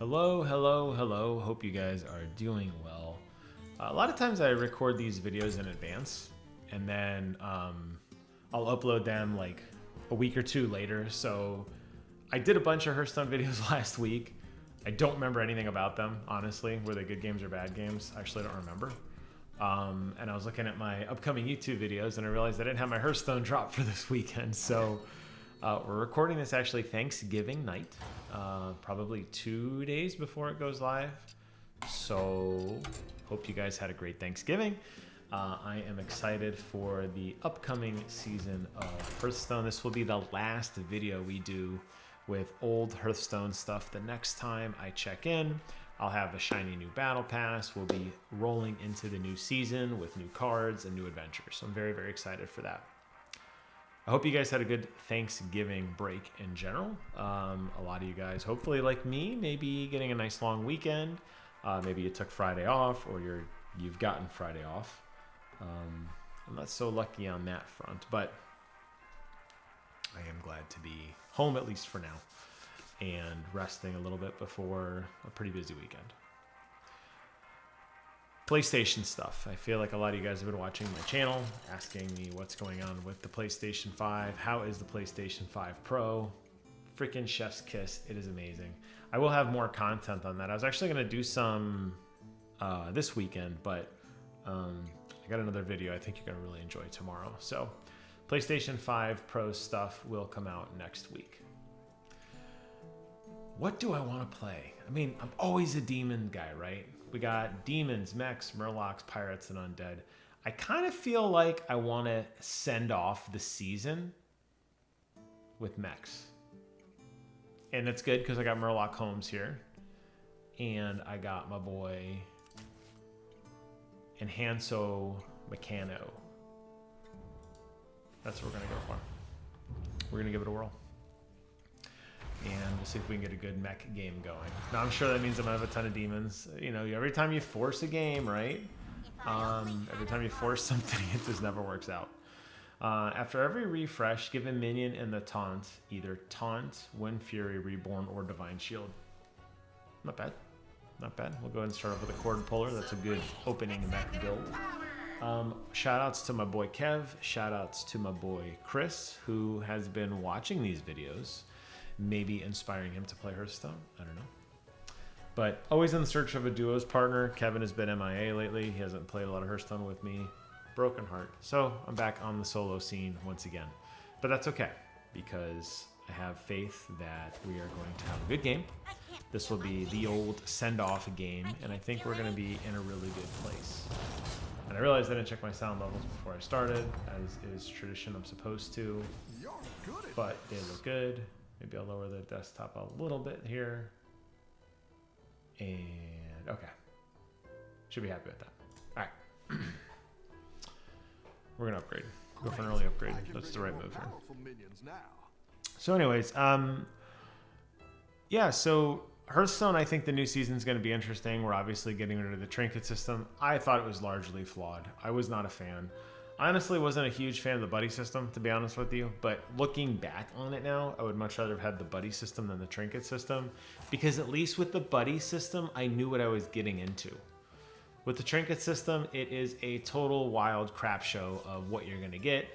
Hello, hello, hello. Hope you guys are doing well. A lot of times I record these videos in advance and then I'll upload them like a week or two later. So I did a bunch of Hearthstone videos last week. I don't remember anything about them, honestly. Were they good games or bad games? I actually don't remember. And I was looking at my upcoming YouTube videos and I realized I didn't have my Hearthstone drop for this weekend. So we're recording this actually Thanksgiving night, probably 2 days before it goes live. So hope you guys had a great Thanksgiving. I am excited for the upcoming season of Hearthstone. This will be the last video we do with old Hearthstone stuff. The next time I check in, I'll have a shiny new battle pass. We'll be rolling into the new season with new cards and new adventures. So I'm very, very excited for that. I hope you guys had a good Thanksgiving break in general. A lot of you guys, hopefully like me, maybe getting a nice long weekend. Maybe you took Friday off or you've gotten Friday off. I'm not so lucky on that front, but I am glad to be home at least for now and resting a little bit before a pretty busy weekend. PlayStation stuff. I feel like a lot of you guys have been watching my channel, asking me what's going on with the PlayStation 5. How is the PlayStation 5 Pro? Freaking chef's kiss. It is amazing. I will have more content on that. I was actually going to do some this weekend, but I got another video I think you're going to really enjoy tomorrow. So PlayStation 5 Pro stuff will come out next week. What do I want to play? I mean, I'm always a demon guy, right? We got demons, mechs, murlocs, pirates, and undead. I kind of feel like I want to send off the season with mechs. And it's good because I got Murloc Holmes here. And I got my boy Enhanso Meccano. That's what we're going to go for. We're going to give it a whirl. And we'll see if we can get a good mech game going. Now, I'm sure that means I'm going to have a ton of demons. You know, every time you force a game, right? Every time you force something, it just never works out. After every refresh, give a minion in the taunt, either Taunt, Wind Fury, Reborn, or Divine Shield. Not bad. Not bad. We'll go ahead and start off with a Cord Puller. That's a good opening mech build. Shout outs to my boy Kev. Shout outs to my boy Chris, who has been watching these videos. Maybe inspiring him to play Hearthstone. I don't know. But always in the search of a duos partner. Kevin has been MIA lately. He hasn't played a lot of Hearthstone with me. Broken heart. So I'm back on the solo scene once again. But that's okay, because I have faith that we are going to have a good game. This will be the old send-off game, and I think we're going to be in a really good place. And I realized I didn't check my sound levels before I started, as is tradition. I'm supposed to. But they look good. Maybe I'll lower the desktop a little bit here. And okay. Should be happy with that. All right. We're going to upgrade. Go for an early upgrade. That's the right move here. So anyways, yeah, so Hearthstone, I think the new season is going to be interesting. We're obviously getting rid of the trinket system. I thought it was largely flawed. I was not a fan. I honestly wasn't a huge fan of the buddy system, to be honest with you, but looking back on it now, I would much rather have had the buddy system than the trinket system, because at least with the buddy system, I knew what I was getting into. With the trinket system, it is a total wild crap show of what you're going to get.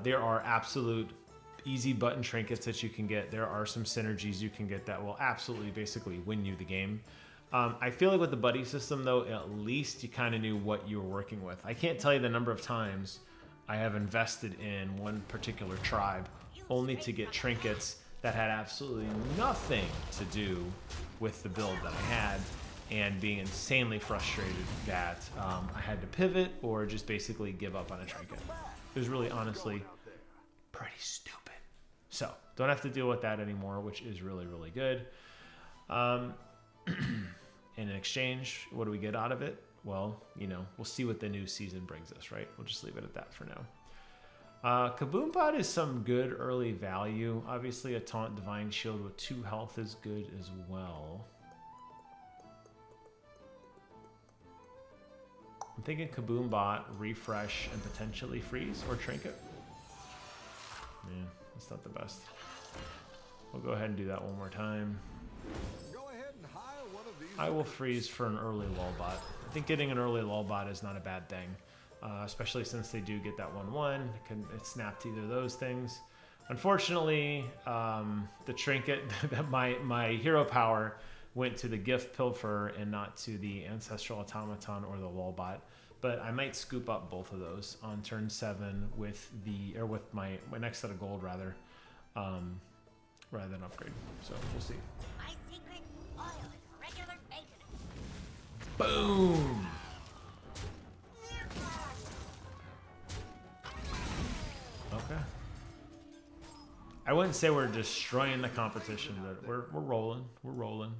There are absolute easy button trinkets that you can get. There are some synergies you can get that will absolutely basically win you the game. I feel like with the buddy system, though, at least you kind of knew what you were working with. I can't tell you the number of times I have invested in one particular tribe only to get trinkets that had absolutely nothing to do with the build that I had, and being insanely frustrated that I had to pivot or just basically give up on a trinket. It was really, honestly, pretty stupid. So, don't have to deal with that anymore, which is really, really good. In exchange, what do we get out of it? Well, you know, we'll see what the new season brings us, right? We'll just leave it at that for now. Kaboombot is some good early value. Obviously, a Taunt Divine Shield with 2 health is good as well. I'm thinking Kaboombot, refresh, and potentially freeze or trinket. Man, that's not the best. We'll go ahead and do that one more time. Go ahead and hire I will freeze for an early lullbot. I think getting an early lullbot is not a bad thing, especially since they do get that 1/1. It snapped either of those things. Unfortunately, the trinket, my hero power went to the gift pilfer and not to the ancestral automaton or the lullbot. But I might scoop up both of those on turn 7 with my next set of gold rather than upgrade. So we'll see. My secret oil is regular maintenance. Boom! Okay. I wouldn't say we're destroying the competition, but we're rolling. We're rolling.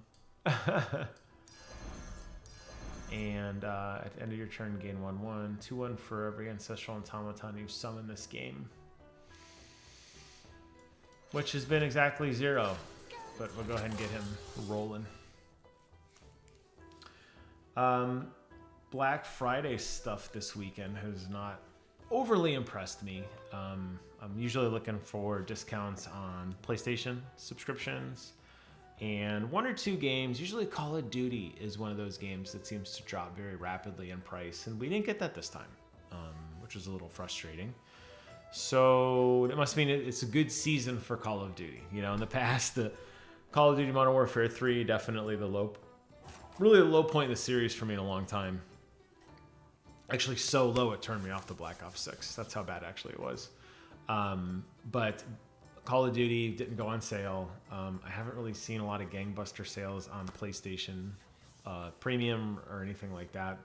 And at the end of your turn, gain 1/1, 2/1 for every ancestral automaton you summon this game, which has been exactly 0. But we'll go ahead and get him rolling. Black Friday stuff this weekend has not overly impressed me. I'm usually looking for discounts on PlayStation subscriptions and 1 or 2 games. Usually Call of Duty is one of those games that seems to drop very rapidly in price, and we didn't get that this time, which was a little frustrating. So it must mean it's a good season for Call of Duty. You know, in the past, the Call of Duty Modern Warfare 3, definitely the low point in the series for me in a long time. Actually, so low it turned me off the Black Ops 6. That's how bad actually it was. But Call of Duty didn't go on sale. I haven't really seen a lot of gangbuster sales on PlayStation Premium or anything like that.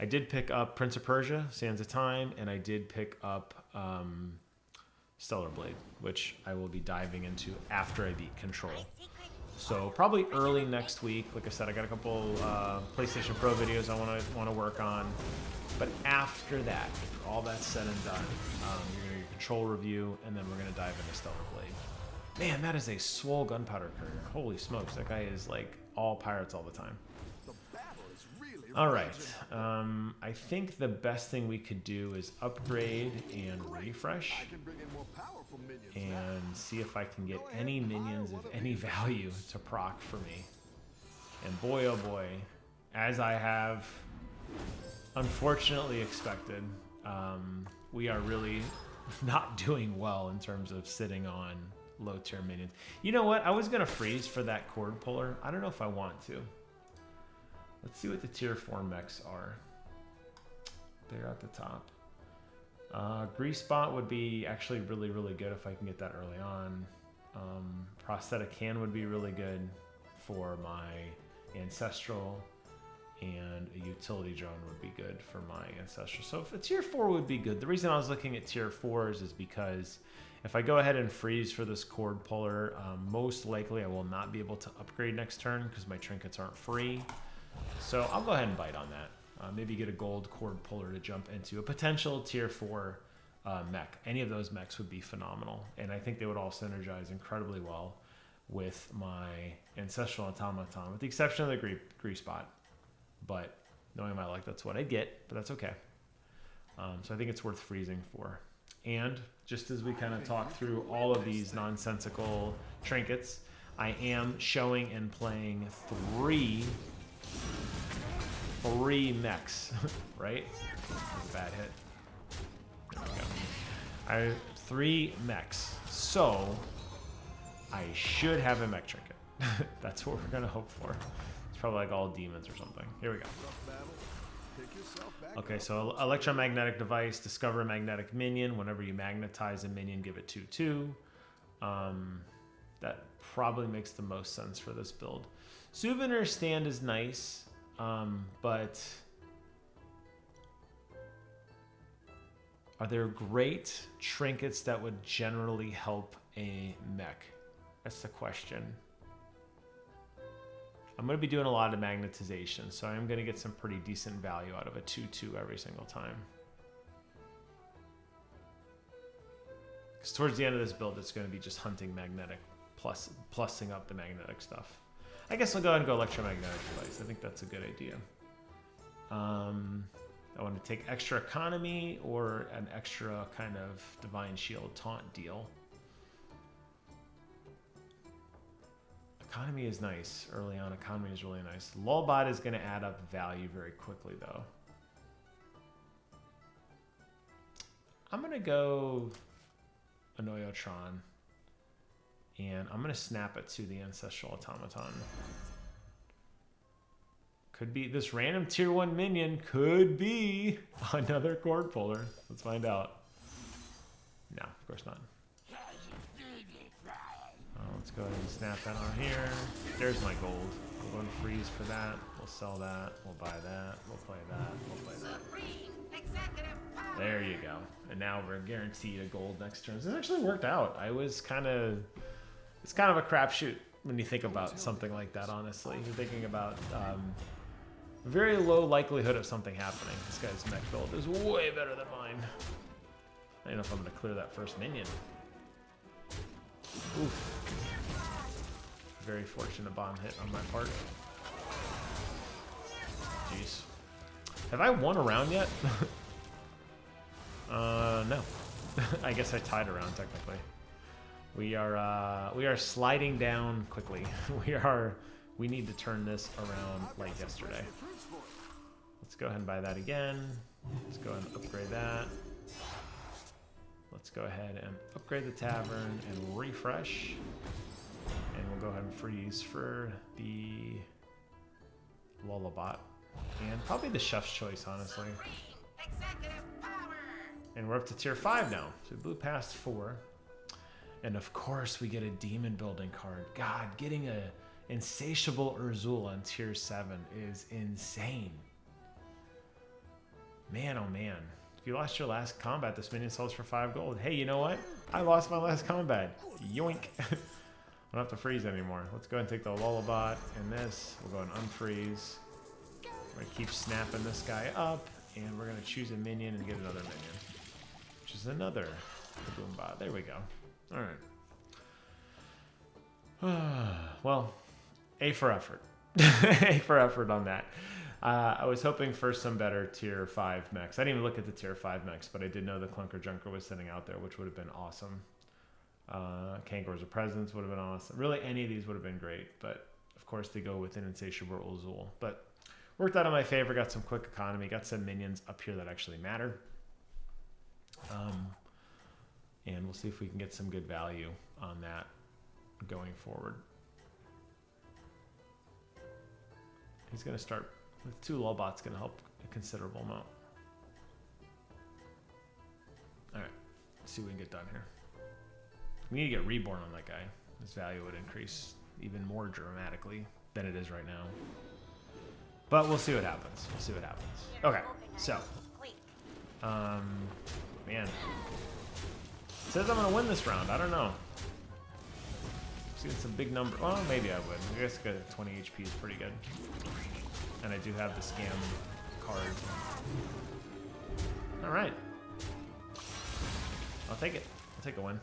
I did pick up Prince of Persia, Sands of Time, and I did pick up Stellar Blade, which I will be diving into after I beat Control. So probably early next week. Like I said, I got a couple PlayStation Pro videos I want to work on. But after that, after all that's said and done, you're gonna get a Control review, and then we're gonna dive into Stellar Blade. Man, that is a swole gunpowder courier. Holy smokes, that guy is like all pirates all the time. All right, I think the best thing we could do is upgrade and refresh, and see if I can get any minions of any value to proc for me. And boy, oh boy, as I have unfortunately expected, we are really not doing well in terms of sitting on low tier minions. You know what? I was gonna freeze for that cord puller. I don't know if I want to. Let's see what the tier 4 mechs are. They're at the top. Grease Bot would be actually really, really good if I can get that early on. Prosthetic Hand would be really good for my Ancestral, and a Utility Drone would be good for my Ancestral. So if a tier 4 would be good. The reason I was looking at tier 4s is because if I go ahead and freeze for this cord puller, most likely I will not be able to upgrade next turn because my trinkets aren't free. So I'll go ahead and bite on that. Maybe get a gold cord puller to jump into a potential tier 4 mech. Any of those mechs would be phenomenal, and I think they would all synergize incredibly well with my Ancestral Automaton, with the exception of the Grease Bot. But knowing my luck, that's what I get, but that's okay. So I think it's worth freezing for. And just as we kind of talk through all of these nonsensical trinkets, I am showing and playing three mechs, right? That's a bad hit. There we go. I have 3 mechs, so I should have a mech trinket. That's what we're gonna hope for. It's probably like all demons or something. Here we go. Okay, so electromagnetic device, discover a magnetic minion. Whenever you magnetize a minion, give it 2/2. That probably makes the most sense for this build. Souvenir stand is nice, but are there great trinkets that would generally help a mech? That's the question. I'm going to be doing a lot of magnetization, so I'm going to get some pretty decent value out of a 2/2 every single time. Because towards the end of this build, it's going to be just hunting magnetic, plussing up the magnetic stuff. I guess I'll go ahead and go electromagnetic device. I think that's a good idea. I want to take extra economy or an extra kind of divine shield taunt deal. Economy is nice. Early on, economy is really nice. Lullbot is going to add up value very quickly, though. I'm going to go Annoyotron. And I'm going to snap it to the Ancestral Automaton. Could be this random tier 1 minion. Could be another cord puller. Let's find out. No, of course not. Let's go ahead and snap that on here. There's my gold. We'll go and freeze for that. We'll sell that. We'll buy that. We'll play that. We'll play that. There you go. And now we're guaranteed a gold next turn. This actually worked out. It's kind of a crapshoot when you think about something like that, honestly. You're thinking about very low likelihood of something happening. This guy's mech build is way better than mine. I don't know if I'm going to clear that first minion. Oof. Very fortunate bomb hit on my part. Jeez. Have I won a round yet? No. I guess I tied a round technically. We are sliding down quickly. We need to turn this around like yesterday. Let's go ahead and buy that again. Let's go ahead and upgrade that. Let's go ahead and upgrade the tavern and refresh. And we'll go ahead and freeze for the Lullabot. And probably the Chef's Choice, honestly. And we're up to tier 5 now. So we blew past 4. And of course we get a demon building card. God, getting a Insatiable Urzul on tier 7 is insane. Man, oh man. If you lost your last combat, this minion sells for 5 gold. Hey, you know what? I lost my last combat. Yoink. I don't have to freeze anymore. Let's go ahead and take the Lullabot and this. We'll go and unfreeze. We're going to keep snapping this guy up. And we're going to choose a minion and get another minion. Which is another Kaboombot. There we go. Alright. Well, A for effort. A for effort on that. I was hoping for some better tier 5 mechs. I didn't even look at the tier 5 mechs, but I did know the Clunker Junker was sitting out there, which would have been awesome. Kangaroo's a Presence would have been awesome. Really, any of these would have been great, but of course they go with an Insatiable Urzul. But worked out in my favor, got some quick economy, got some minions up here that actually matter. And we'll see if we can get some good value on that going forward. He's going to start with 2 Lullbots, going to help a considerable amount. All right, let's see what we can get done here. We need to get Reborn on that guy. His value would increase even more dramatically than it is right now. But we'll see what happens. We'll see what happens. Okay, so. Man. It says I'm going to win this round. I don't know. Seeing some big number. Well, maybe I would. I guess 20 HP is pretty good. And I do have the scam card. All right. I'll take it. I'll take a win.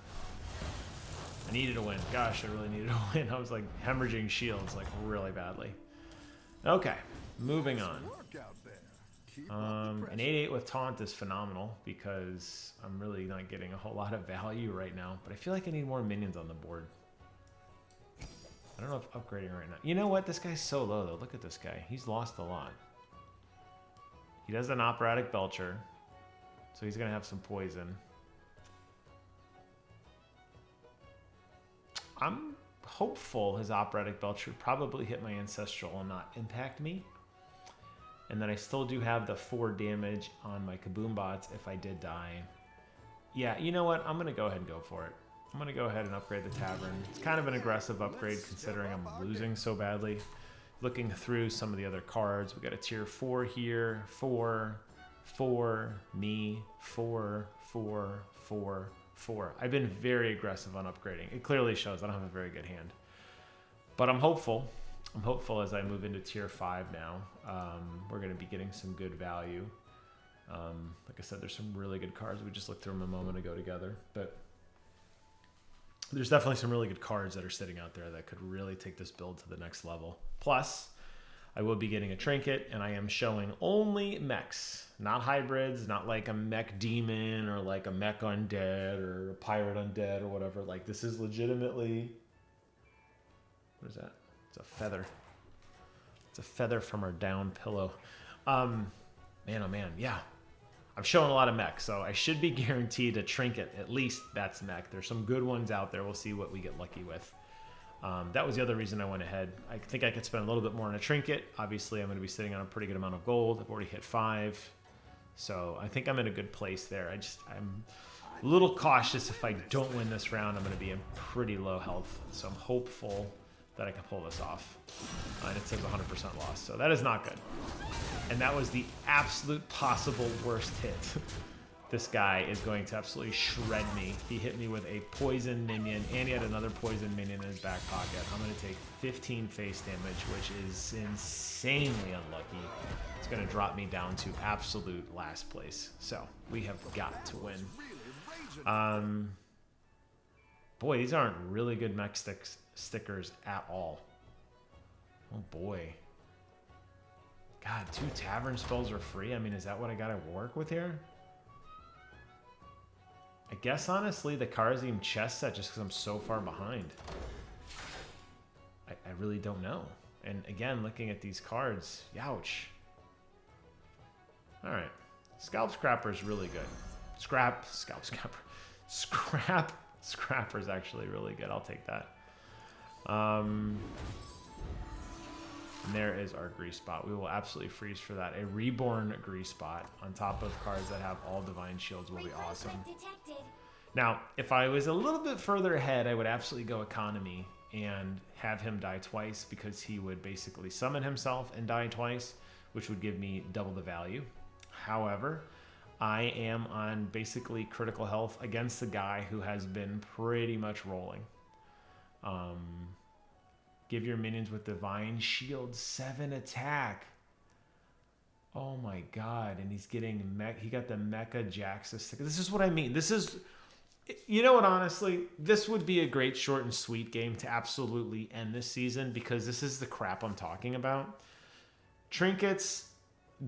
I needed a win. Gosh, I really needed a win. I was like hemorrhaging shields like really badly. Okay, moving on. An 8/8 with taunt is phenomenal because I'm really not getting a whole lot of value right now. But I feel like I need more minions on the board. I don't know if upgrading right now. You know what? This guy's so low though. Look at this guy. He's lost a lot. He does an Operatic Belcher, so he's gonna have some poison. I'm hopeful his Operatic Belcher would probably hit my Ancestral and not impact me. And then I still do have the 4 damage on my Kaboombots if I did die. Yeah, you know what? I'm going to go ahead and go for it. I'm going to go ahead and upgrade the Tavern. It's kind of an aggressive upgrade considering I'm losing so badly. Looking through some of the other cards, we got a tier 4 here. 4, 4, me, 4, 4, 4, 4. I've been very aggressive on upgrading. It clearly shows I don't have a very good hand. But I'm hopeful. I'm hopeful as I move into tier 5 now. We're going to be getting some good value. Like I said, there's some really good cards. We just looked through them a moment ago together. But there's definitely some really good cards that are sitting out there that could really take this build to the next level. Plus, I will be getting a trinket, and I am showing only mechs. Not hybrids, not like a mech demon or like a mech undead or a pirate undead or whatever. Like, this is legitimately What is that? It's a feather. It's a feather from our down pillow. Man, oh man, yeah. I'm showing a lot of mech, so I should be guaranteed a trinket. At least that's mech. There's some good ones out there. We'll see what we get lucky with. That was the other reason I went ahead. I think I could spend a little bit more on a trinket. Obviously, I'm going to be sitting on a pretty good amount of gold. I've already hit 5. So I think I'm in a good place there. I'm a little cautious. If I don't win this round, I'm going to be in pretty low health. So I'm hopeful that I can pull this off. And it says 100% loss. So that is not good. And that was the absolute possible worst hit. This guy is going to absolutely shred me. He hit me with a poison minion, and he had another poison minion in his back pocket. I'm going to take 15 face damage, which is insanely unlucky. It's going to drop me down to absolute last place. So we have got to win. Boy, these aren't really good mech stickers at all. Oh boy. God, 2 tavern spells are free. I mean, is that what I got to work with here? I guess, honestly, the Karazim chess set, just because I'm so far behind. I really don't know. And again, looking at these cards, youch. All right. Scalp Scrapper is really good. Scrap Scrapper is actually really good. I'll take that. And there is our grease spot. We will absolutely freeze for that. A reborn grease spot on top of cards that have all divine shields will be awesome. Now, if I was a little bit further ahead, I would absolutely go economy and have him die twice, because he would basically summon himself and die twice, which would give me double the value. However, I am on basically critical health against the guy who has been pretty much rolling. Give your minions with divine shield 7 attack. Oh my god! And he's getting he got the Mecha Jaxa sticker. This is what I mean. This is, you know what? Honestly, this would be a great short and sweet game to absolutely end this season, because this is the crap I'm talking about. Trinkets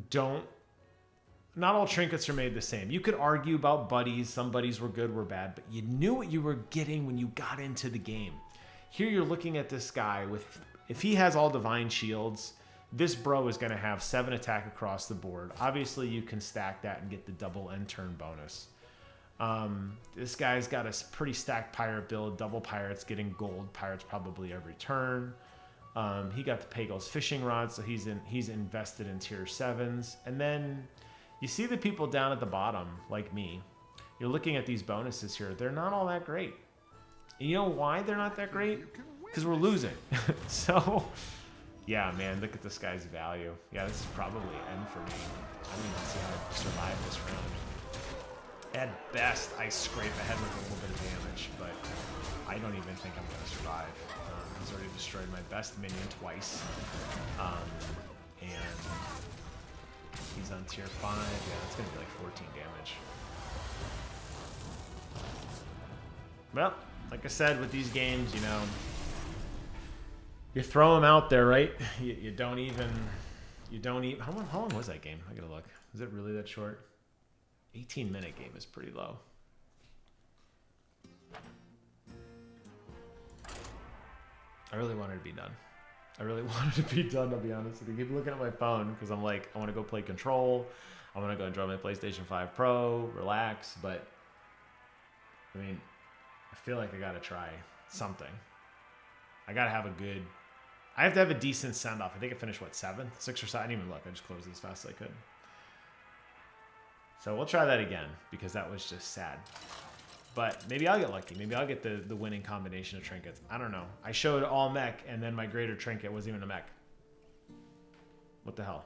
don't. Not all trinkets are made the same. You could argue about buddies. Some buddies were good, were bad, but you knew what you were getting when you got into the game. Here you're looking at this guy with, if he has all divine shields, this bro is going to have 7 attack across the board. Obviously, you can stack that and get the double end turn bonus. This guy's got a pretty stacked pirate build. Double pirates, getting gold pirates probably every turn. He got the Pagel's fishing rod, so he's invested in tier 7s. And then you see the people down at the bottom, like me. You're looking at these bonuses here. They're not all that great. And you know why they're not that great? Because we're losing. So, yeah, man, look at this guy's value. Yeah, this is probably end for me. I don't even see how I survive this round. At best, I scrape ahead with a little bit of damage, but I don't even think I'm going to survive. He's already destroyed my best minion twice. And he's on tier 5. Yeah, that's going to be like 14 damage. Well, like I said, with these games, you know, you throw them out there, right? You don't even, how long was that game? I gotta look. Is it really that short? 18-minute game is pretty low. I really wanted to be done. I really wanted to be done, to be honest with you. I keep looking at my phone because I'm like, I want to go play Control. I want to go enjoy my PlayStation 5 Pro, relax. But, I mean, I feel like I got to try something. I got to have I have to have a decent send-off. I think I finished, what, 7th? 6th or 7th? I didn't even look. I just closed it as fast as I could. So we'll try that again, because that was just sad. But maybe I'll get lucky. Maybe I'll get the winning combination of trinkets. I don't know. I showed all mech, and then my greater trinket wasn't even a mech. What the hell?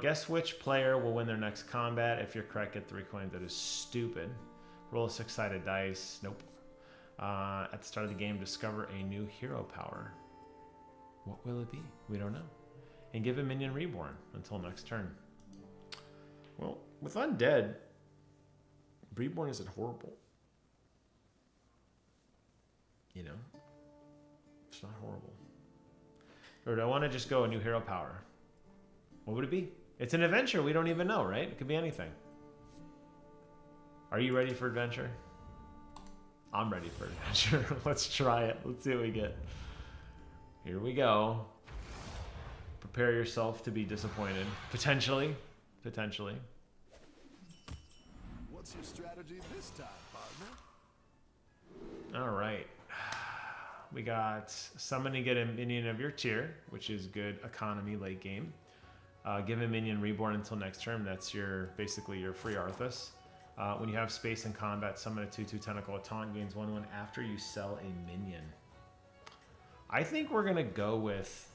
Guess which player will win their next combat? If you're correct, get 3 coins. That is stupid. Roll a 6-sided dice. Nope. At the start of the game, discover a new hero power. What will it be? We don't know. And give a minion reborn until next turn. Well, with undead, reborn isn't horrible. You know? It's not horrible. Or do I want to just go a new hero power? What would it be? It's an adventure. We don't even know, right? It could be anything. Are you ready for adventure? I'm ready for adventure. Let's try it. Let's see what we get. Here we go. Prepare yourself to be disappointed. Potentially. Potentially. What's your strategy this time, partner? All right. We got summon and get a minion of your tier, which is good economy late game. Give a minion reborn until next turn. That's your basically your free Arthas. When you have space in combat, summon a 2/2 tentacle. A taunt gains 1/1 after you sell a minion. I think we're gonna go with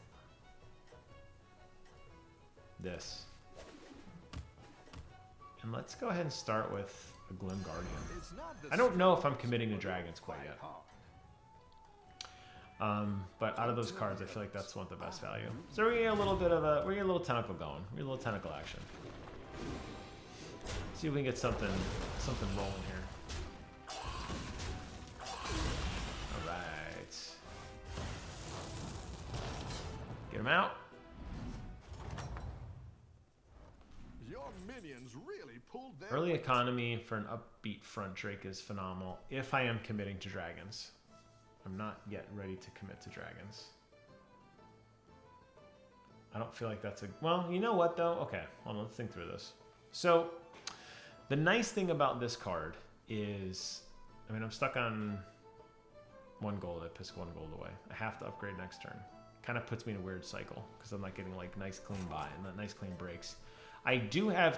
this. And let's go ahead and start with a Glim Guardian. I don't know if I'm committing to dragons quite yet. But out of those cards, I feel like that's one of the best value. So we're getting a little bit of a, we're getting a little tentacle going. We're getting a little tentacle action. See if we can get something rolling here. All right. Get him out. Your minions really pulled their Early economy for an upbeat front Drake is phenomenal if I am committing to dragons. I'm not yet ready to commit to dragons. I don't feel like that's a... Well, you know what, though? Okay, hold on, let's think through this. So, the nice thing about this card is... I mean, I'm stuck on 1 gold. I piss 1 gold away. I have to upgrade next turn. Kind of puts me in a weird cycle, because I'm not getting, like, nice clean buy and nice clean breaks. I do have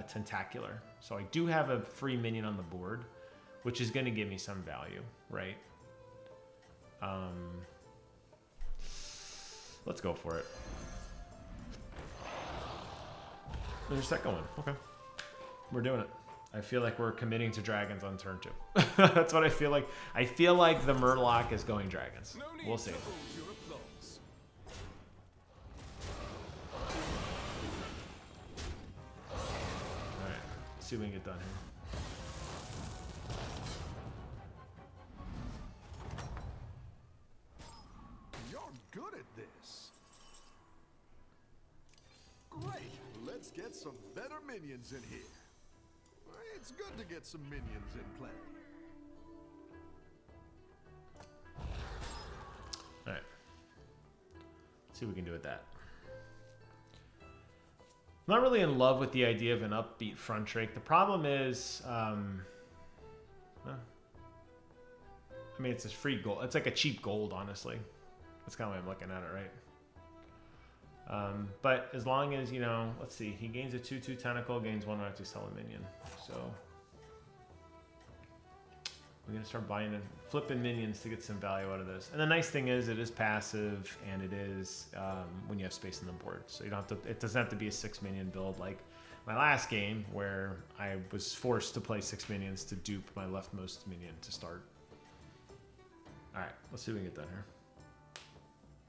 Tentacular, so I do have a free minion on the board, which is going to give me some value, right? Let's go for it. There's a second one. Okay. We're doing it. I feel like we're committing to dragons on turn 2. That's what I feel like. I feel like the Murloc is going dragons. We'll see. Alright. See if we can get done here. Good at this. Great. Let's get some better minions in here. It's good to get some minions in play. All right. Let's see what we can do with that. I'm not really in love with the idea of an upbeat front Drake. The problem is, I mean, it's a free gold. It's like a cheap gold, honestly. That's kind of the way I'm looking at it, right? But as long as, you know, let's see. He gains a 2/2 tentacle, gains 1 right to sell a minion. So we're going to start buying and flipping minions to get some value out of this. And the nice thing is it is passive, and it is when you have space on the board. So you don't have to, it doesn't have to be a 6 minion build like my last game where I was forced to play 6 minions to dupe my leftmost minion to start. All right, let's see if we can get done here.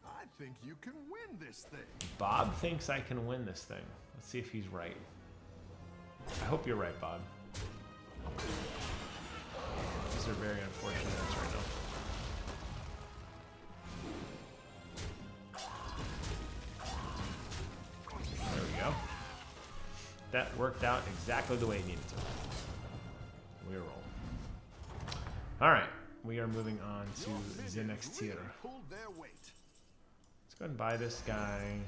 I think you can win this thing. Bob thinks I can win this thing. Let's see if he's right. I hope you're right, Bob. These are very unfortunate events right now. There we go. That worked out exactly the way it needed to. We roll. All right, we are moving on to the next tier. Pulled their weight. Let's go ahead and buy this guy.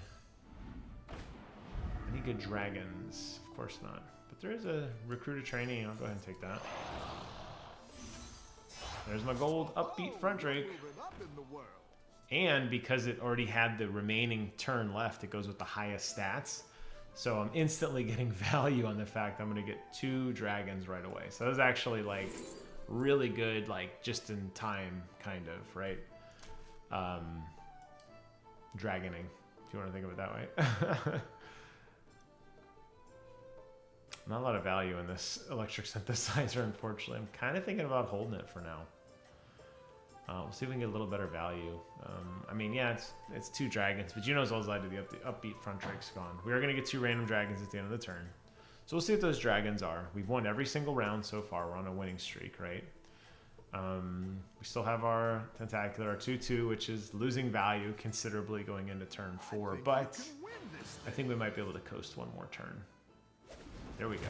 Any good dragons? Of course not. But there is a recruited trainee. I'll go ahead and take that. There's my gold upbeat front Drake. And because it already had the remaining turn left, it goes with the highest stats. So I'm instantly getting value on the fact I'm going to get 2 dragons right away. So that's actually like really good, like just in time kind of, right? Dragoning, if you want to think of it that way. Not a lot of value in this electric synthesizer, unfortunately. I'm kind of thinking about holding it for now. We'll see if we can get a little better value. I mean, yeah, it's 2 dragons, but you know as well as I do, the upbeat front Drake's gone. We are going to get 2 random dragons at the end of the turn. So we'll see what those dragons are. We've won every single round so far. We're on a winning streak, right? We still have our Tentacular, our 2/2, which is losing value considerably going into turn 4, but I think we might be able to coast 1 more turn. There we go.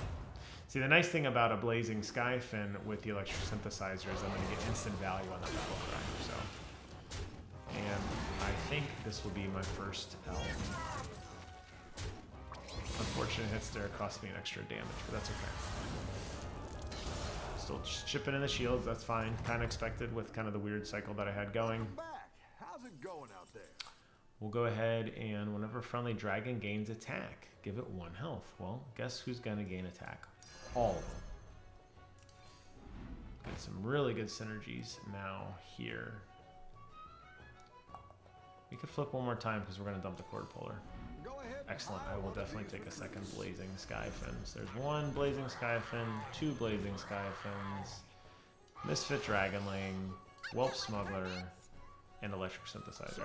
See, the nice thing about a Blazing Skyfin with the electric synthesizer is I'm going to get instant value on the battle cry. So And I think this will be my first elf. Unfortunate hits there cost me an extra damage, but that's okay. Still chipping in the shields, that's fine. Kind of expected with kind of the weird cycle that I had going. Welcome back. How's it going out there? We'll go ahead and whenever friendly dragon gains attack, give it 1 health. Well, guess who's going to gain attack? All of them. Get some really good synergies now here. We could flip one more time because we're going to dump the cord puller. Go ahead. Excellent. I will definitely take a second Blazing Sky Fins. There's 1 Blazing Sky Fin, 2 Blazing Sky Fins, Misfit Dragonling, Whelp Smuggler, and Electric Synthesizer.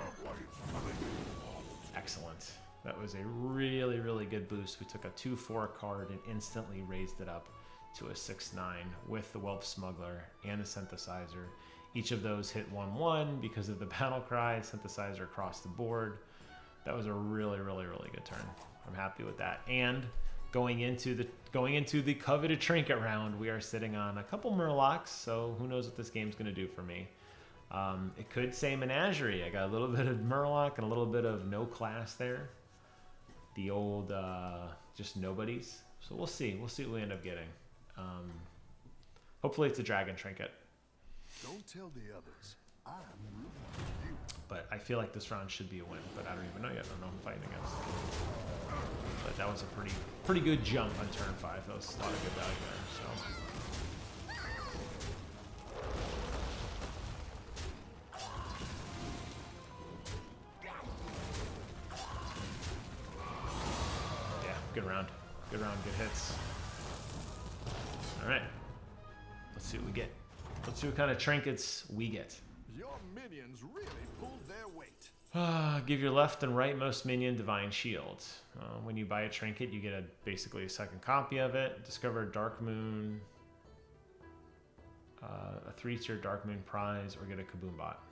Excellent. That was a really, really good boost. We took a 2/4 card and instantly raised it up to a 6/9 with the Whelp Smuggler and a Synthesizer. Each of those hit 1/1 because of the battle cry, Synthesizer across the board. That was a really, really, really good turn. I'm happy with that. And going into the coveted trinket round, we are sitting on a couple Murlocs, so who knows what this game's going to do for me. It could say Menagerie. I got a little bit of Murloc and a little bit of no class there. The old just nobodies. So we'll see. We'll see what we end up getting. Hopefully it's a dragon trinket. Don't tell the others. I'm rooting for you. But I feel like this round should be a win, but I don't even know yet. I don't know who I'm fighting against. But that was a pretty good jump on turn 5. That was a lot of good value there. So. Yeah, good round. Good round, good hits. All right. Let's see what we get. Let's see what kind of trinkets we get. Your minions really pulled their weight. Give your left and rightmost minion Divine Shield. When you buy a trinket, you get basically a second copy of it. Discover Dark Moon, a 3-tier Dark Moon prize, or get a Kaboom Bot.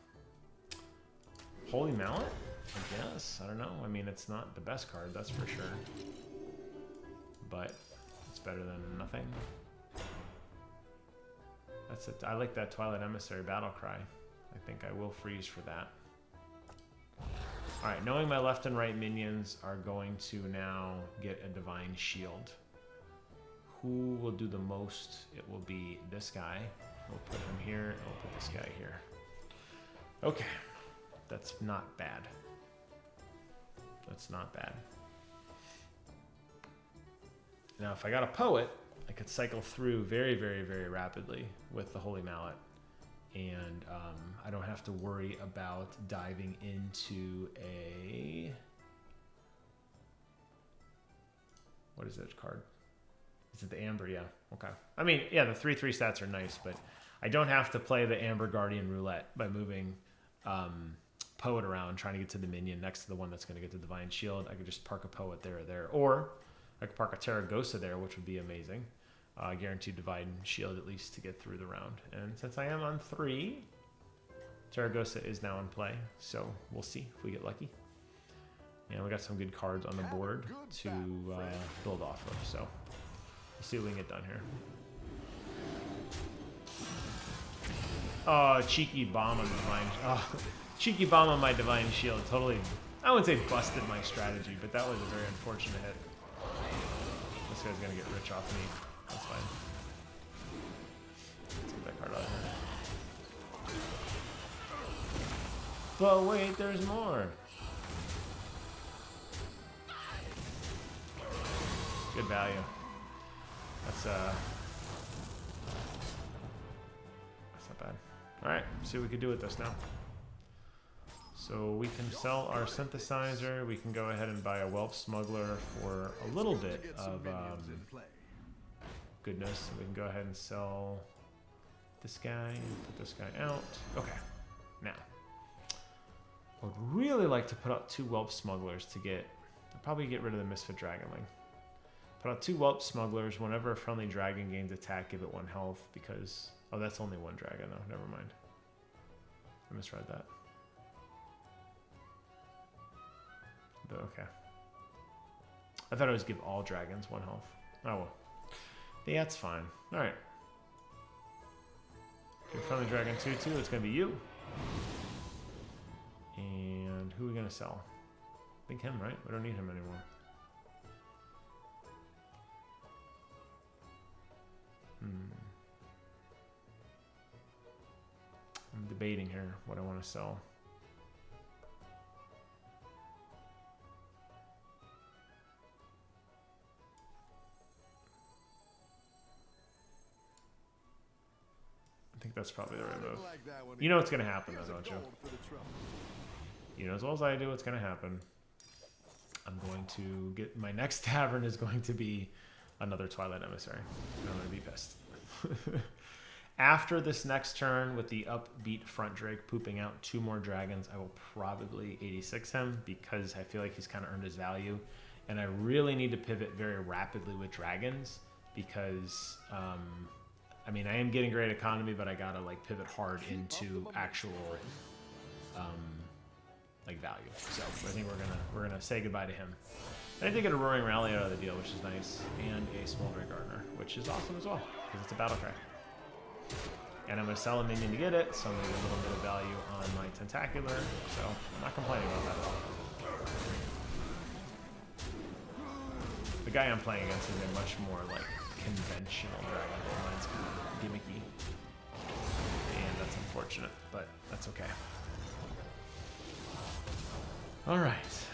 Holy Mallet? I guess. I don't know. I mean, it's not the best card, that's for sure. But it's better than nothing. That's it. I like that Twilight Emissary Battle Cry. I think I will freeze for that. Alright, knowing my left and right minions are going to now get a Divine Shield. Who will do the most? It will be this guy. We'll put him here, and we'll put this guy here. Okay. That's not bad. That's not bad. Now, if I got a Poet, I could cycle through very, very, very rapidly with the Holy Mallet. And I don't have to worry about diving into a... What is that card? Is it the Amber? Yeah. Okay. I mean, yeah, the 3/3 stats are nice, but I don't have to play the Amber Guardian Roulette by moving Poet around, trying to get to the minion next to the one that's going to get the Divine Shield. I could just park a Poet there or there. Or I could park a Terragosa there, which would be amazing. Guaranteed Divine Shield at least to get through the round. And since I am on 3, Terragosa is now in play. So we'll see if we get lucky. And we got some good cards on the board to build off of. So we'll see what we can get done here. Oh, cheeky bomb on Divine. Oh, cheeky bomb on my Divine Shield. Totally, I wouldn't say busted my strategy, but that was a very unfortunate hit. This guy's gonna get rich off me. That's fine. Let's get that card out of here. But wait, there's more. Good value. That's not bad. Alright, see what we can do with this now. So we can sell our synthesizer. We can go ahead and buy a Whelp Smuggler for a little bit of goodness. We can go ahead and sell this guy and put this guy out. Okay, now I would really like to put out 2 Whelp Smugglers to get. I'll probably get rid of the Misfit Dragonling. Put out 2 Whelp Smugglers. Whenever a friendly dragon gains attack, give it 1 health because that's only 1 dragon though. Never mind. I misread that. Okay. I thought it was give all dragons 1 health. Oh well. Yeah, that's fine. Alright. Give friendly dragon 2/2. It's going to be you. And who are we gonna sell? I think him, right? We don't need him anymore. I'm debating here what I want to sell. I think that's probably the right move. You know what's going to happen though, don't you? You know as well as I do what's going to happen. I'm going to get... My next tavern is going to be another Twilight Emissary. I'm going to be pissed. After this next turn with the upbeat front Drake pooping out 2 more dragons, I will probably 86 him because I feel like he's kind of earned his value. And I really need to pivot very rapidly with dragons because... I mean, I am getting great economy, but I gotta like pivot hard into actual like value. So I think we're gonna say goodbye to him. And I did get a Roaring Rally out of the deal, which is nice, and a Smoldering Gardener, which is awesome as well because it's a battle cry. And I'm gonna sell a minion to get it, so I'm gonna get a little bit of value on my Tentacular. So I'm not complaining about that at all. The guy I'm playing against is a much more like conventional dragon. Mine's kind of gimmicky, and that's unfortunate, but that's okay. All right,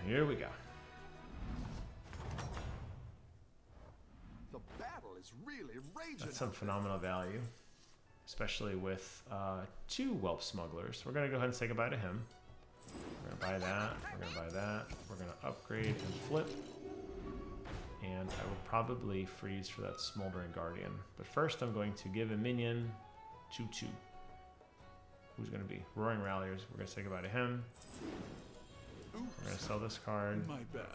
here we go. The battle is really raging. That's some phenomenal value, especially with 2 Whelp Smugglers. We're gonna go ahead and say goodbye to him. We're gonna buy that. We're gonna buy that. We're gonna upgrade and flip. And I will probably freeze for that Smoldering Guardian. But first I'm going to give a minion 2/2. Who's going to be? Roaring Ralliers. We're going to say goodbye to him. We're going to sell this card. My bad.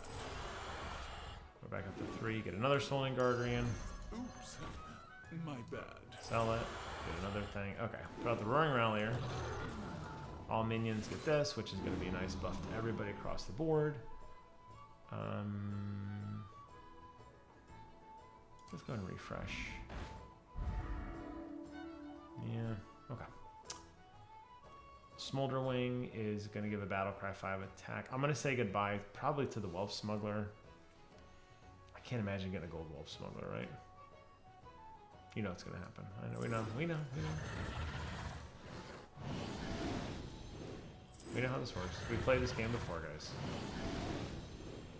Go back up to 3. Get another Smoldering Guardian. Oops. My bad. Sell it. Get another thing. Okay. Put out the Roaring Rallier. All minions get this, which is going to be a nice buff to everybody across the board. Let's go and refresh. Yeah, okay. Smolderwing is going to give a Battlecry 5 attack. I'm going to say goodbye probably to the Whelp Smuggler. I can't imagine getting a gold Whelp Smuggler, right? You know what's going to happen. I know, we know. We know how this works. We played this game before, guys.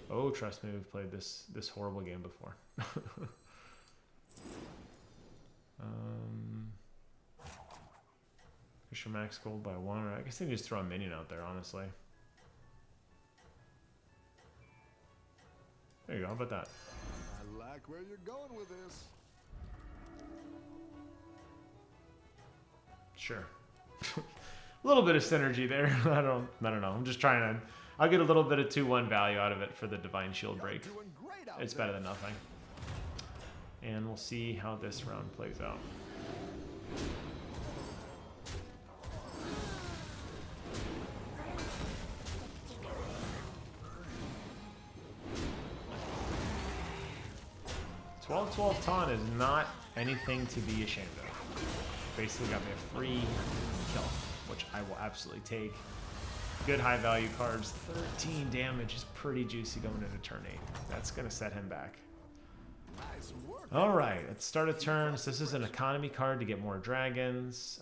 Oh, trust me, we've played this horrible game before. Push your max gold by 1. Or I guess they can just throw a minion out there, honestly. There you go. How about that? I like where you're going with this. Sure. A little bit of synergy there. I don't know. I'm just trying to. I'll get a little bit of 2/1 value out of it for the Divine Shield break. It's better than nothing. And we'll see how this round plays out. $12-12 taunt is not anything to be ashamed of. Basically got me a free kill, which I will absolutely take. Good high value cards. 13 damage is pretty juicy going into turn 8. That's going to set him back. Alright, at the start of turns, this is an economy card to get more dragons.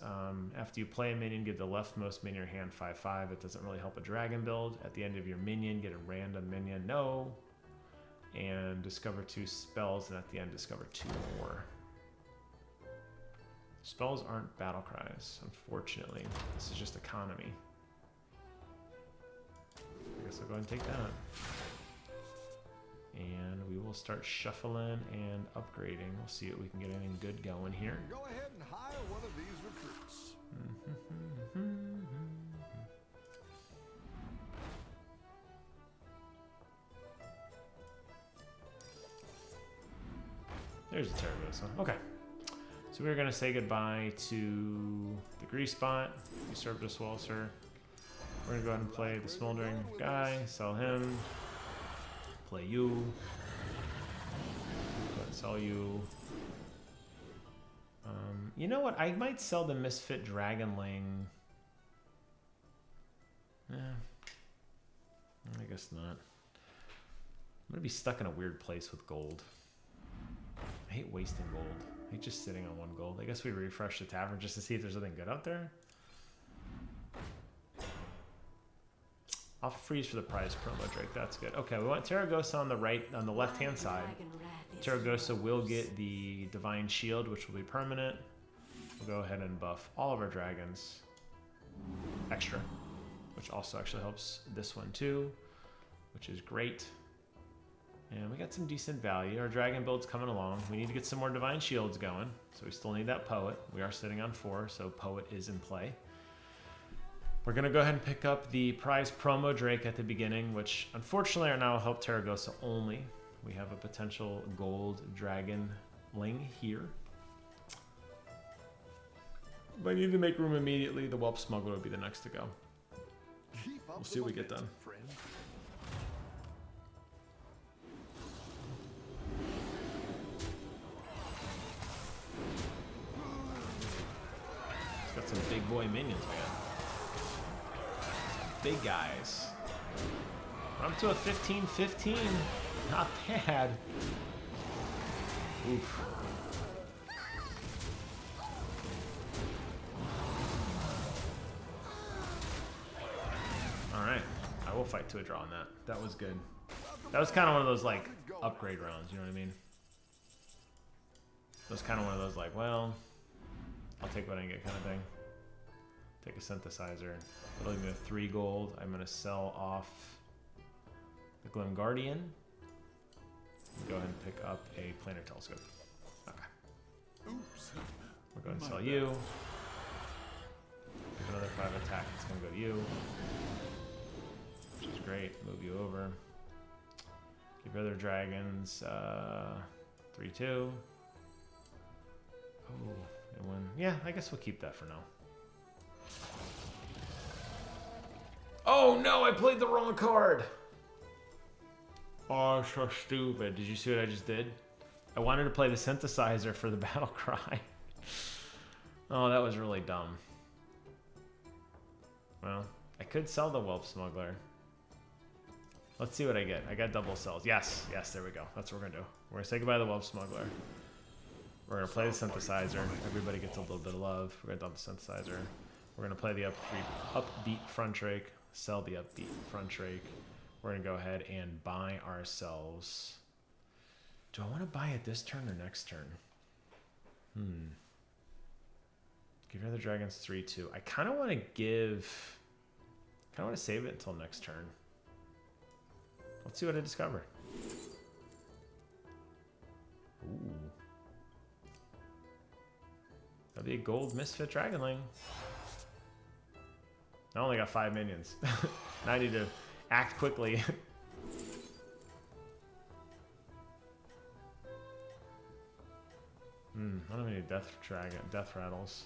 After you play a minion, give the leftmost minion in your hand 5/5. It doesn't really help a dragon build. At the end of your minion, get a random minion. No. And discover 2 spells, and at the end, discover 2 more. Spells aren't battle cries, unfortunately. This is just economy. I guess I'll go ahead and take that. And we will start shuffling and upgrading. We'll see if we can get anything good going here. Go ahead and hire one of these recruits. There's a Terragosa. Okay. So we're going to say goodbye to the Grease Spot. You served us well, sir. We're going to go ahead and play the Smoldering guy, sell him, play you, go ahead and sell you. You know what? I might sell the Misfit Dragonling. Yeah. I guess not. I'm gonna be stuck in a weird place with gold. I hate wasting gold. I hate just sitting on one gold. I guess we refresh the tavern just to see if there's something good out there. I'll freeze for the prize promo, Drake. That's good. Okay, we want Terragosa on the right, on the left-hand side. Terragosa will get the Divine Shield, which will be permanent. We'll go ahead and buff all of our dragons. Extra. Which also actually helps this one too, which is great. And we got some decent value. Our dragon build's coming along. We need to get some more Divine Shields going, so we still need that Poet. We are sitting on 4, so Poet is in play. We're going to go ahead and pick up the prize promo Drake at the beginning, which unfortunately are now help Terragosa only. We have a potential gold dragonling here. But I need to make room immediately. The Whelp Smuggler will be the next to go. We'll see what we get done. It's got some big boy minions, man. Big guys. We're up to a 15-15. Not bad. Oof. Alright. I will fight to a draw on that. That was good. That was kind of one of those, like, upgrade rounds, you know what I mean? That was kind of one of those, like, well, I'll take what I can get kind of thing. Take a synthesizer. It'll give me 3 gold. I'm going to sell off the Glim Guardian. Go ahead and pick up a planar telescope. Okay. Oops. We're going to sell you. Give another 5 attack. It's going to go to you. Which is great. Move you over. Give your other dragons 3-2. Oh, and one. Yeah, I guess we'll keep that for now. Oh no, I played the wrong card. Oh, so stupid. Did you see what I just did? I wanted to play the synthesizer for the battle cry. Oh, that was really dumb. Well, I could sell the Whelp Smuggler. Let's see what I get. I got double cells. Yes, yes, there we go. That's what we're gonna do. We're gonna say goodbye to the Whelp Smuggler. We're gonna play the synthesizer. Everybody gets a little bit of love. We're gonna dump the synthesizer. We're gonna play the upbeat front rake. Sell the upbeat front rake. We're gonna go ahead and buy ourselves. Do I want to buy it this turn or next turn? Give your other dragons 3-2. I kind of want to give. Kind of want to save it until next turn. Let's see what I discover. Ooh. That'd be a gold Misfit Dragonling. I only got 5 minions. Now I need to act quickly. I don't have any death rattles.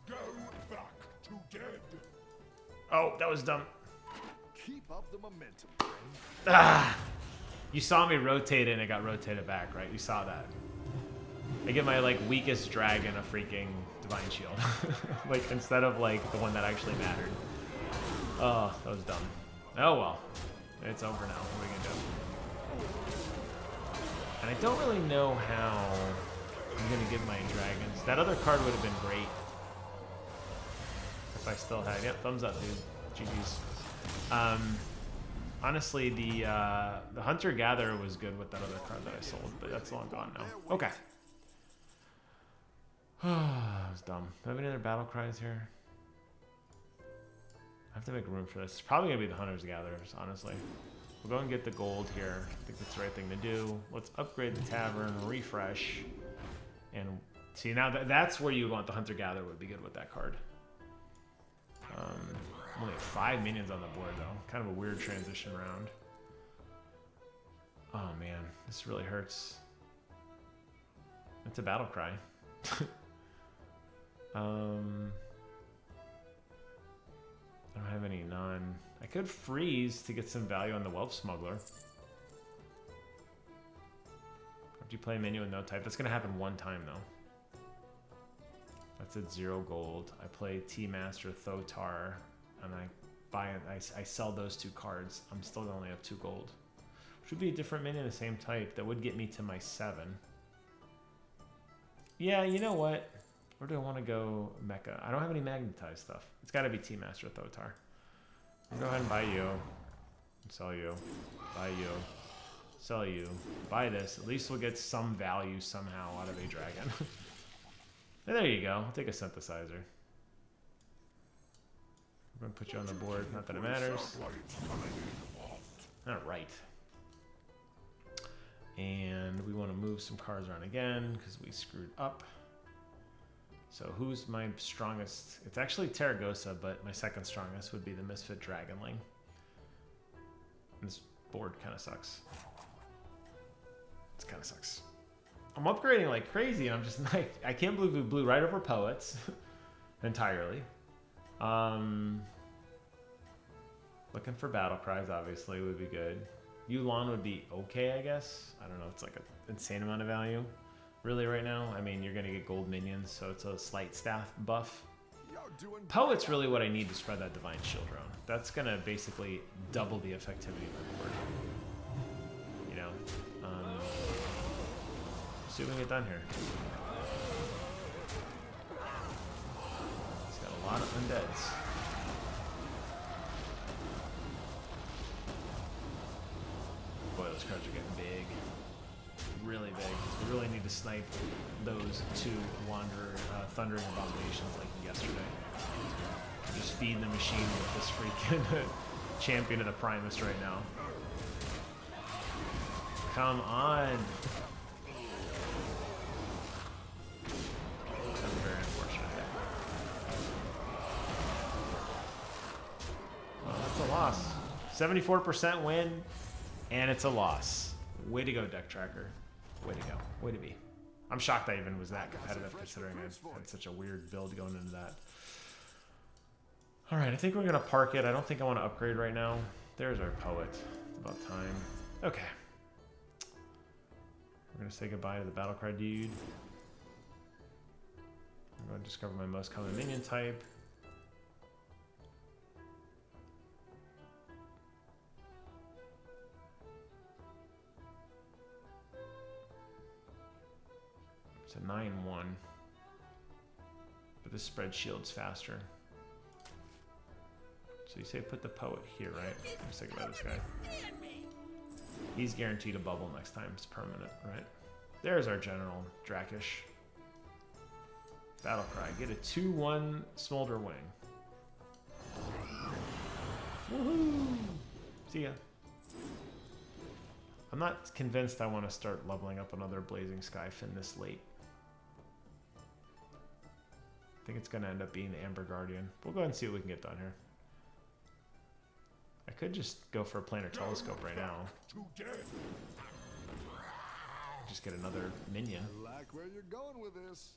Go back to dead. Oh, that was dumb. Keep up the momentum, friend. Ah! You saw me rotate it and it got rotated back, right? You saw that. I give my like weakest dragon a freaking Divine Shield. Like instead of like the one that actually mattered. Oh, that was dumb. Oh well. It's over now. What are we gonna do? And I don't really know how I'm gonna give my dragons. That other card would have been great. If I still had, yep, thumbs up, dude. GG's. Honestly, the Hunter Gatherer was good with that other card that I sold, but that's long gone now. Okay. That was dumb. Do I have any other battle cries here? I have to make room for this. It's probably gonna be the Hunter's Gatherers, honestly. We'll go and get the gold here. I think that's the right thing to do. Let's upgrade the tavern, refresh, and see now that's where you want the Hunter Gatherer would be good with that card. Only 5 minions on the board though. Kind of a weird transition round. Oh man, this really hurts. It's a battle cry. I don't have any none. I could freeze to get some value on the Whelp Smuggler. you play a minion with no type? That's gonna happen one time though. That's at 0 gold. I play T-Master Thotar, and I sell those 2 cards. I'm still gonna only have 2 gold. Which would be a different minion of the same type. That would get me to my 7. Yeah, you know what? Where do I want to go mecha? I don't have any magnetized stuff. It's gotta be T-Master Thotar. I'll go ahead and buy you. Sell you. Buy you. Sell you. Buy this. At least we'll get some value somehow out of a dragon. And there you go. I'll take a synthesizer. I'm going to put you on the board. Not that it matters. Alright. And we want to move some cards around again because we screwed up. So who's my strongest? It's actually Terragosa, but my second strongest would be the Misfit Dragonling. This board kind of sucks. It kind of sucks. I'm upgrading like crazy, and I'm just like, I can't believe we blew right over Poets entirely. Looking for battle cries, obviously, would be good. Yu'lon would be okay, I guess. I don't know, it's like an insane amount of value, really, right now. I mean, you're gonna get gold minions, so it's a slight staff buff. Poet's really what I need to spread that Divine Shield around. That's gonna basically double the effectivity of my board. You know? See what we can get done here. He's got a lot of undeads. Boy, those cards are getting big. Really big. We really need to snipe those 2 Wanderer Thundering Abominations like yesterday. Just feeding the machine with this freaking champion of the Primus right now. Come on. That's very unfortunate. Well, that's a loss. 74% win, and it's a loss. Way to go, Deck Tracker. Way to go. Way to be. I'm shocked I even was that competitive considering I had such a weird build going into that. Alright, I think we're going to park it. I don't think I want to upgrade right now. There's our Poet. It's about time. Okay. We're going to say goodbye to the Battlecry dude. I'm going to discover my most common minion type. It's a 9-1. But this spread shields faster. So you say put the Poet here, right? I'm sick about this guy. He's guaranteed a bubble next time. It's permanent, right? There's our General Drakish. Battlecry. Get a 2-1 Smolder Wing. Woohoo! See ya. I'm not convinced I want to start leveling up another Blazing Skyfin this late. I think it's going to end up being the Amber Guardian. We'll go ahead and see what we can get done here. I could just go for a planar telescope right now. Just get another minion. I like where you're going with this.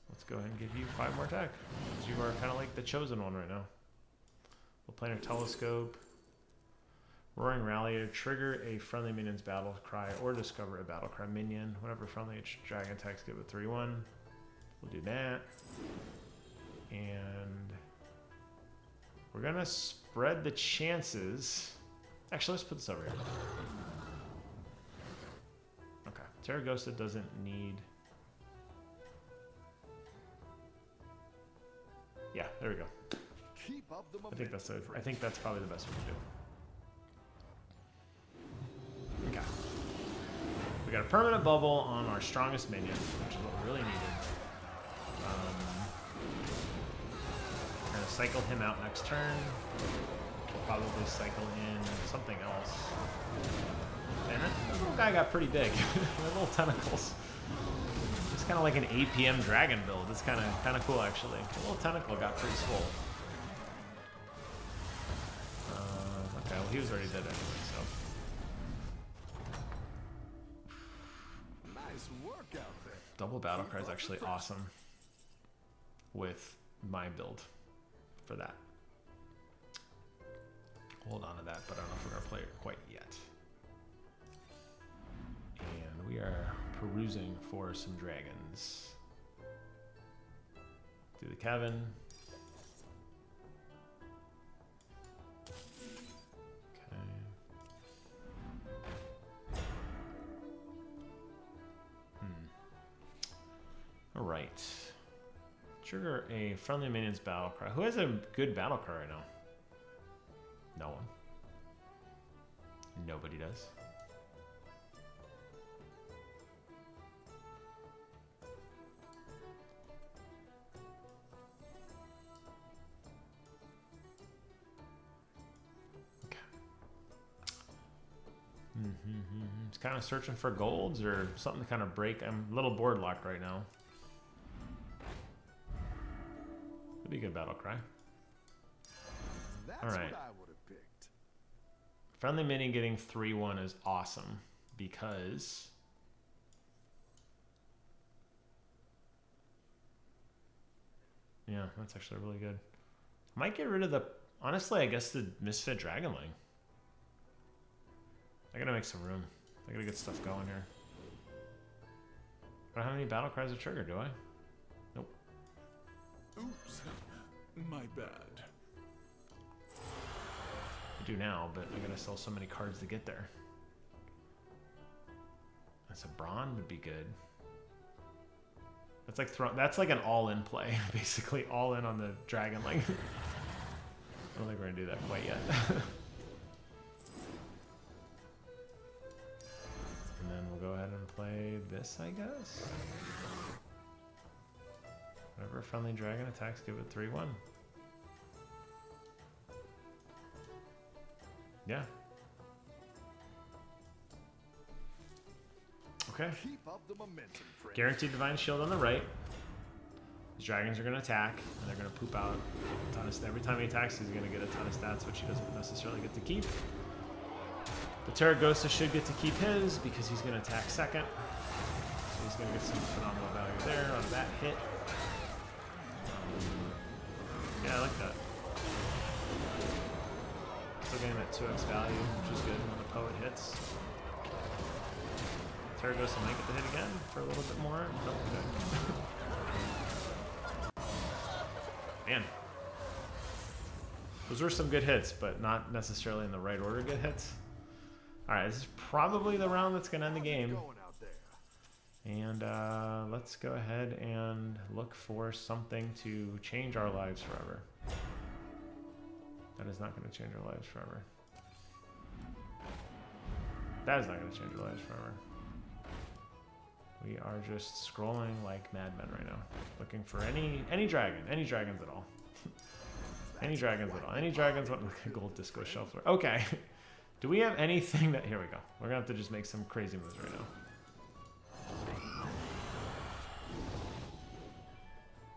Let's go ahead and give you 5 more attack. You are kind of like the chosen one right now. We'll planar telescope. Roaring Rallier. Trigger a friendly minion's battle cry or discover a battle cry minion. Whenever friendly dragon attacks, give it 3-1. We'll do that. And we're gonna spread the chances. Actually, let's put this over here. Okay, Terragosa doesn't need. Yeah, there we go. Keep up the I think that's probably the best we can do. Okay. We got a permanent bubble on our strongest minion, which is what we really needed. We're gonna cycle him out next turn. We'll probably cycle in something else. And that little guy got pretty big. The little tentacles. It's kind of like an APM dragon build. It's kind of cool actually. The little tentacle got pretty swole. Okay, well he was already dead anyway, so. Nice work out there. Double battle cry is actually awesome with my build for that. Hold on to that, but I don't know if we're gonna play it quite yet. And we We are perusing for some dragons. Do the cabin. Okay. All right. Trigger a friendly minion's battle cry. Who has a good battle cry right now? No one. Nobody does. Okay. It's kind of searching for golds or something to kind of break. I'm a little board locked right now. Could be a good battle cry. That's all right. what I would have picked. Friendly minion getting 3-1 is awesome because yeah, that's actually really good. I might get rid of the, honestly, I guess the Misfit Dragonling. I gotta make some room. I gotta get stuff going here. I don't have any battle cries to trigger, do I? Nope. Oops, my bad. I do now, but I gotta sell so many cards to get there. That's a Brawn would be good. That's like that's like an all-in play, basically all in on the Dragonling. I don't think we're gonna do that quite yet. And then we'll go ahead and play this, I guess. Whenever a friendly dragon attacks, give it 3-1. Yeah. Okay. Keep up the momentum, friend. Guaranteed Divine Shield on the right. These dragons are going to attack, and they're going to poop out a ton of every time he attacks, he's going to get a ton of stats, which he doesn't necessarily get to keep. The Terragosa should get to keep his because he's going to attack second. So he's going to get some phenomenal value there on that hit. Yeah, I like that. Still getting that 2x value, which is good when the poet hits. Terragosa might get the hit again for a little bit more. Nope, okay. Man. Those were some good hits, but not necessarily in the right order good hits. Alright, this is probably the round that's going to end the game. And let's go ahead and look for something to change our lives forever. That is not going to change our lives forever. That is not going to change our lives forever. We are just scrolling like madmen right now, looking for any dragon, any dragons at all. Any dragons at all. Any dragons want a gold disco shuffler. Okay. Do we have anything that... Here we go. We're going to have to just make some crazy moves right now.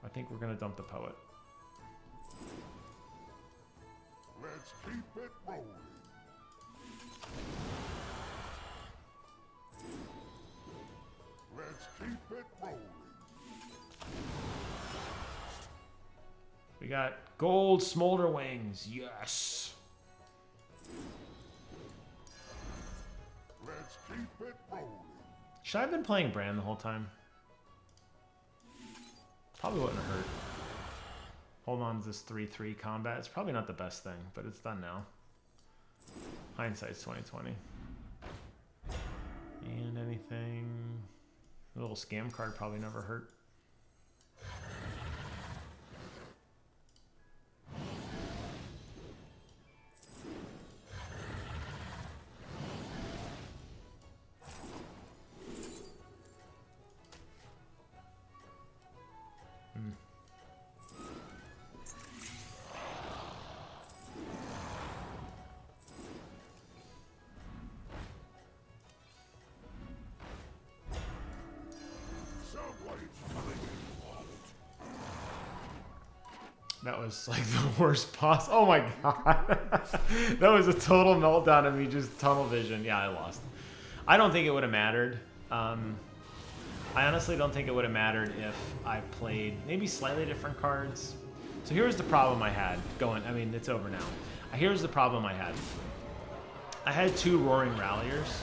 I think we're going to dump the poet. Let's keep it rolling. Let's keep it rolling. We got gold smolder wings. Yes. Let's keep it rolling. Should I have been playing Brand the whole time? Probably wouldn't have hurt. Hold on to this 3-3 combat. It's probably not the best thing, but it's done now. Hindsight's 2020. And anything... A little scam card probably never hurt. That was like the worst boss. Oh my god. That was a total meltdown of me just tunnel vision. Yeah, I lost. I don't think it would have mattered. I honestly don't think it would have mattered if I played maybe slightly different cards. So here's the problem I had going. I mean, it's over now. Here's the problem I had. I had 2 Roaring Ralliers.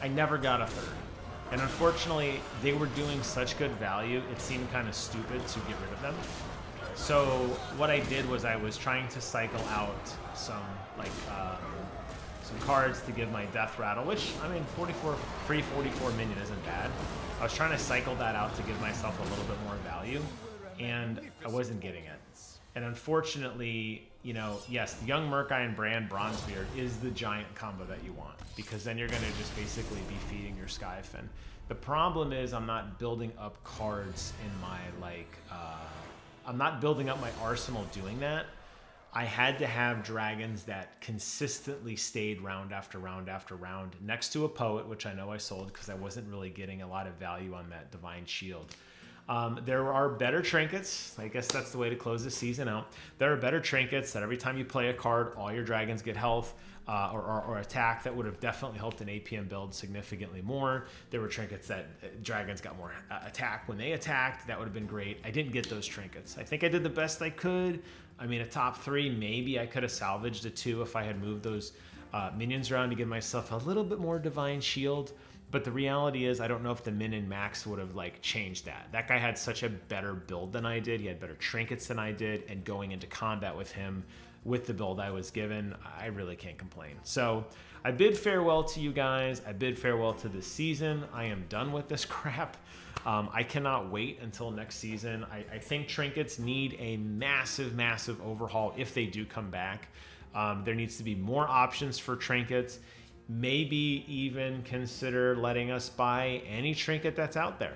I never got a third. And unfortunately, they were doing such good value, it seemed kind of stupid to get rid of them. So what I did was I was trying to cycle out some some cards to give my death rattle, which, I mean, 44 minion isn't bad. I was trying to cycle that out to give myself a little bit more value, and I wasn't getting it. And unfortunately, you know, yes, the Young Murkeye Brand Bronzebeard is the giant combo that you want, because then you're going to just basically be feeding your Skyfin. The problem is I'm not building up cards in my, I'm not building up my arsenal doing that. I had to have dragons that consistently stayed round after round after round next to a poet, which I know I sold because I wasn't really getting a lot of value on that Divine Shield. There are better trinkets. I guess that's the way to close the season out. There are better trinkets that every time you play a card, all your dragons get health or attack. That would have definitely helped an APM build significantly more. There were trinkets that dragons got more attack when they attacked. That would have been great. I didn't get those trinkets. I think I did the best I could. I mean, a top 3, maybe I could have salvaged a 2 if I had moved those minions around to give myself a little bit more Divine Shield. But the reality is, I don't know if the min and max would have changed that. That guy had such a better build than I did. He had better trinkets than I did, and going into combat with him, with the build I was given, I really can't complain. So I bid farewell to you guys. I bid farewell to this season. I am done with this crap. I cannot wait until next season. I think trinkets need a massive, massive overhaul if they do come back. There needs to be more options for trinkets. Maybe even consider letting us buy any trinket that's out there.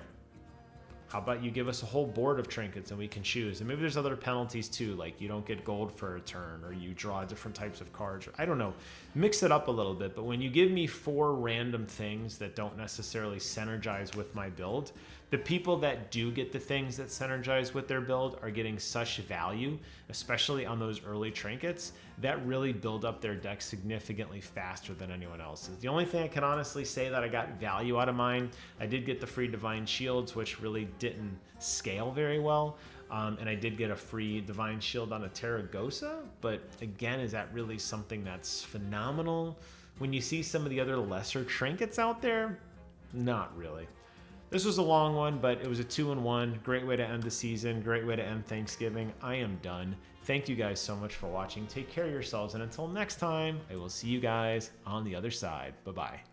How about you give us a whole board of trinkets and we can choose? And maybe there's other penalties too, like you don't get gold for a turn, or you draw different types of cards, or I don't know. Mix it up a little bit. But when you give me 4 random things that don't necessarily synergize with my build, the people that do get the things that synergize with their build are getting such value, especially on those early trinkets, that really build up their deck significantly faster than anyone else's. The only thing I can honestly say that I got value out of mine, I did get the free Divine Shields, which really didn't scale very well. And I did get a free Divine Shield on a Terragosa, but again, is that really something that's phenomenal? When you see some of the other lesser trinkets out there, not really. This was a long one, but it was a 2-in-1. Great way to end the season. Great way to end Thanksgiving. I am done. Thank you guys so much for watching. Take care of yourselves, and until next time, I will see you guys on the other side. Bye-bye.